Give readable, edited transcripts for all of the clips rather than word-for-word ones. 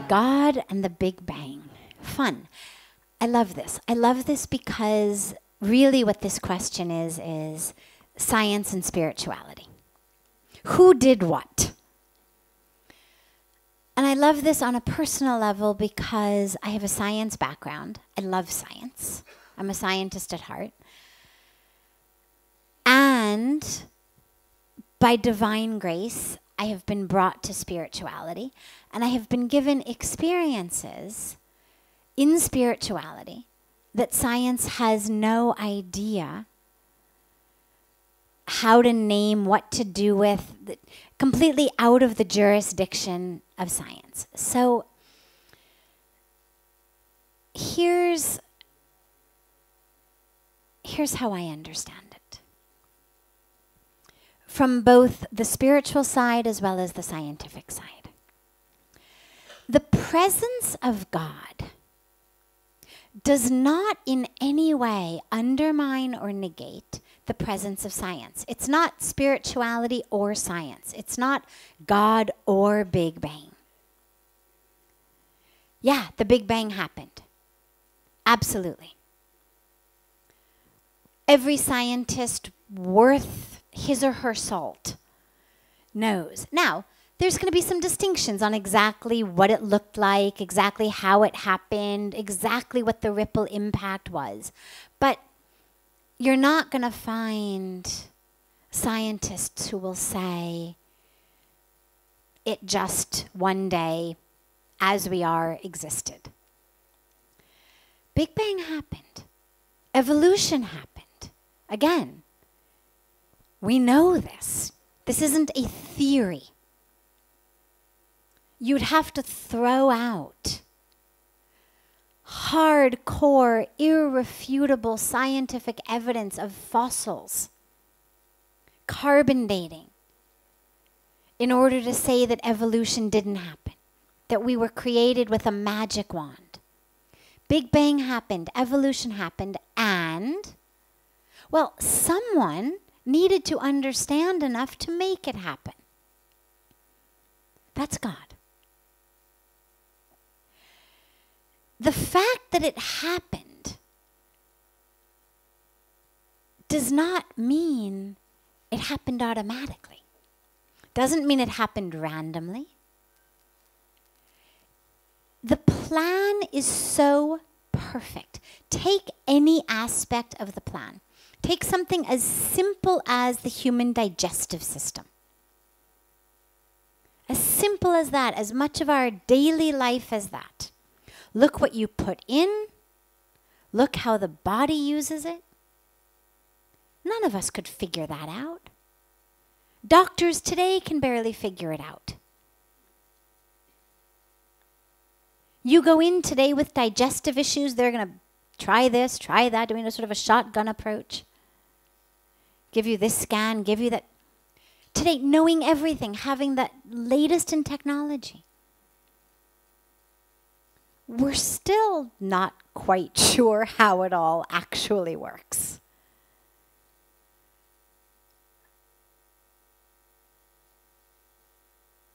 God and the Big Bang. Fun. I love this. I love this because really what this question is science and spirituality. Who did what? And I love this on a personal level because I have a science background. I love science. I'm a scientist at heart. And by divine grace, I have been brought to spirituality, and I have been given experiences in spirituality that science has no idea how to name, what to do with, completely out of the jurisdiction of science. So here's how I understand it. From both the spiritual side as well as the scientific side. The presence of God does not in any way undermine or negate the presence of science. It's not spirituality or science. It's not God or Big Bang. Yeah, the Big Bang happened. Absolutely. Every scientist worth his or her salt knows. Now, there's going to be some distinctions on exactly what it looked like, exactly how it happened, exactly what the ripple impact was. But you're not going to find scientists who will say it just one day, as we are, existed. Big Bang happened. Evolution happened. Again, we know this. This isn't a theory. You'd have to throw out hardcore, irrefutable scientific evidence of fossils, carbon dating, in order to say that evolution didn't happen, that we were created with a magic wand. Big Bang happened, evolution happened, and, well, someone needed to understand enough to make it happen. That's God. The fact that it happened does not mean it happened automatically. Doesn't mean it happened randomly. The plan is so perfect. Take any aspect of the plan. Take something as simple as the human digestive system. As simple as that, as much of our daily life as that. Look what you put in. Look how the body uses it. None of us could figure that out. Doctors today can barely figure it out. You go in today with digestive issues, they're going to try this, try that, doing a sort of a shotgun approach. Give you this scan, give you that. Today, knowing everything, having the latest in technology. We're still not quite sure how it all actually works.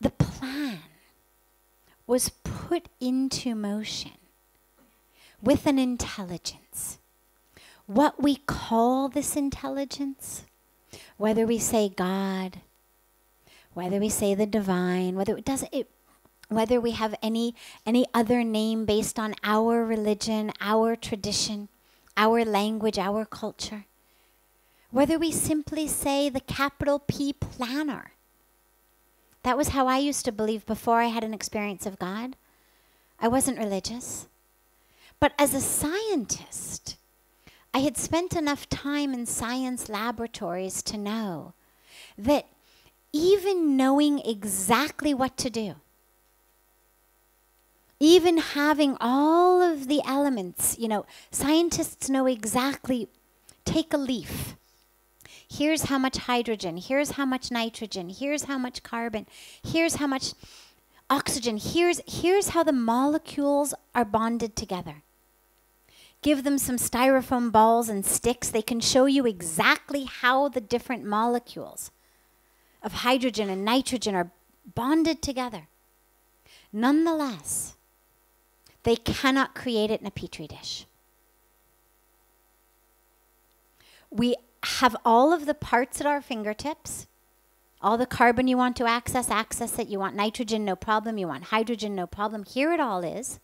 The plan was put into motion with an intelligence. What we call this intelligence, whether we say God, whether we say the divine, whether we have any other name based on our religion, our tradition, our language, our culture, whether we simply say the capital P planner. That was how I used to believe before I had an experience of God. I wasn't religious. But as a scientist, I had spent enough time in science laboratories to know that even knowing exactly what to do, even having all of the elements, scientists know exactly, take a leaf. Here's how much hydrogen. Here's how much nitrogen. Here's how much carbon. Here's how much oxygen. Here's how the molecules are bonded together. Give them some styrofoam balls and sticks. They can show you exactly how the different molecules of hydrogen and nitrogen are bonded together. Nonetheless, they cannot create it in a petri dish. We have all of the parts at our fingertips. All the carbon you want to access it. You want nitrogen, no problem. You want hydrogen, no problem. Here it all is.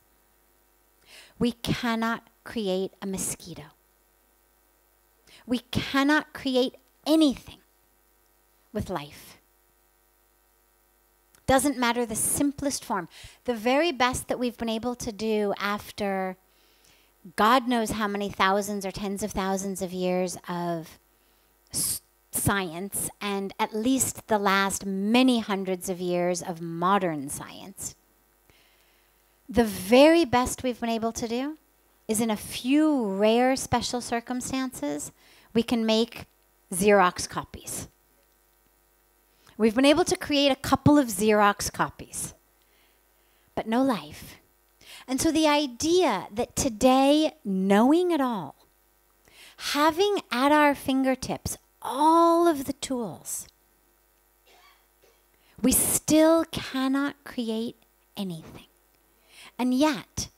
We cannot create a mosquito. We cannot create anything with life. Doesn't matter the simplest form. The very best that we've been able to do after God knows how many thousands or tens of thousands of years of science, and at least the last many hundreds of years of modern science. The very best we've been able to do is, in a few rare special circumstances, we can make Xerox copies. We've been able to create a couple of Xerox copies, but no life. And so the idea that today, knowing it all, having at our fingertips all of the tools, we still cannot create anything. And yet,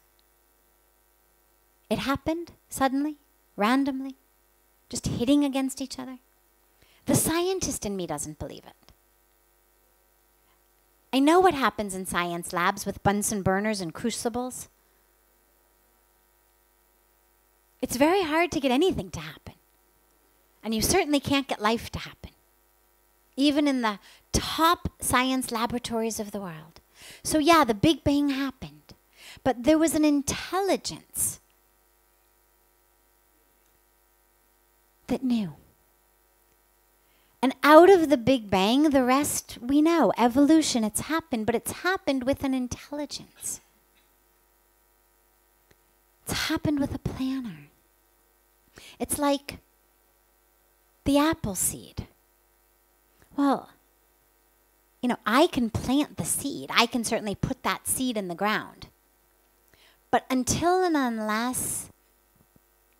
it happened suddenly, randomly, just hitting against each other. The scientist in me doesn't believe it. I know what happens in science labs with Bunsen burners and crucibles. It's very hard to get anything to happen. And you certainly can't get life to happen, even in the top science laboratories of the world. So yeah, the Big Bang happened, but there was an intelligence that knew. And out of the Big Bang, the rest we know, evolution, it's happened, but it's happened with an intelligence. It's happened with a planner. It's like the apple seed. Well, you know, I can plant the seed. I can certainly put that seed in the ground. But until and unless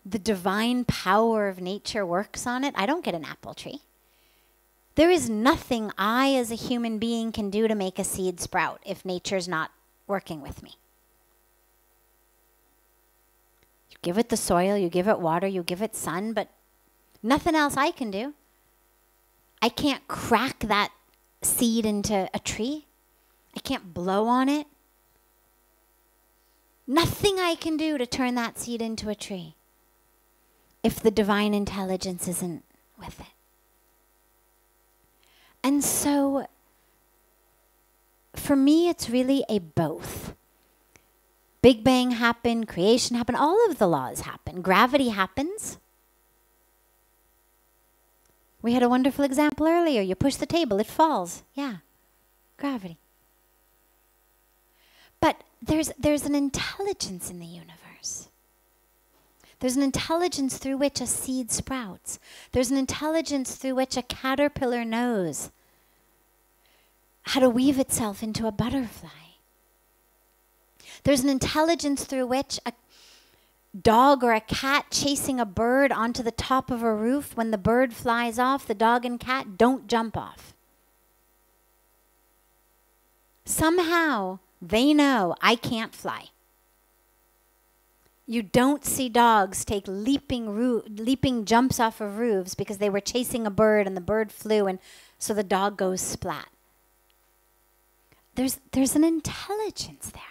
the divine power of nature works on it, I don't get an apple tree. There is nothing I as a human being can do to make a seed sprout if nature's not working with me. You give it the soil, you give it water, you give it sun, but nothing else I can do. I can't crack that seed into a tree. I can't blow on it. Nothing I can do to turn that seed into a tree if the divine intelligence isn't with it. And so, for me, it's really a both. Big Bang happened, creation happened, all of the laws happen. Gravity happens. We had a wonderful example earlier. You push the table, it falls. Yeah, gravity. But there's an intelligence in the universe. There's an intelligence through which a seed sprouts. There's an intelligence through which a caterpillar knows how to weave itself into a butterfly. There's an intelligence through which a dog or a cat chasing a bird onto the top of a roof, when the bird flies off, the dog and cat don't jump off. Somehow they know I can't fly. You don't see dogs take leaping jumps off of roofs because they were chasing a bird and the bird flew, and so the dog goes splat. There's an intelligence there.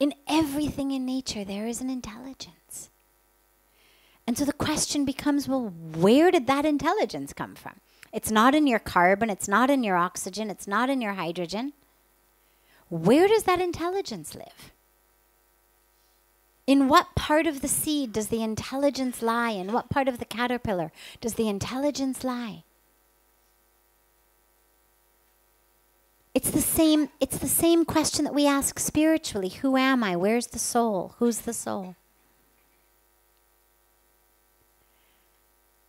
In everything in nature, there is an intelligence. And so the question becomes, well, where did that intelligence come from? It's not in your carbon, it's not in your oxygen, it's not in your hydrogen. Where does that intelligence live? In what part of the seed does the intelligence lie? In what part of the caterpillar does the intelligence lie? It's the same question that we ask spiritually. Who am I? Where's the soul? Who's the soul?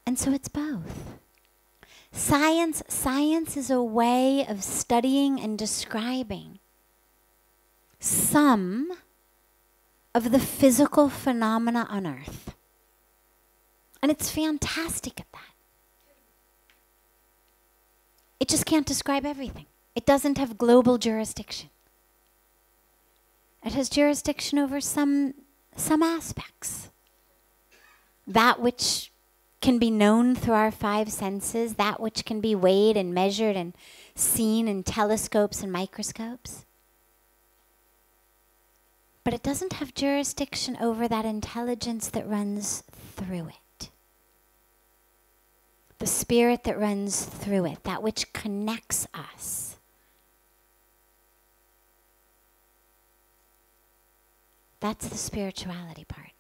And And so it's both. Science is a way of studying and describing some of the physical phenomena on Earth. And it's fantastic at that. It just can't describe everything. It doesn't have global jurisdiction. It has jurisdiction over some aspects. That which can be known through our five senses, that which can be weighed and measured and seen in telescopes and microscopes. But it doesn't have jurisdiction over that intelligence that runs through it. The spirit that runs through it, that which connects us. That's the spirituality part.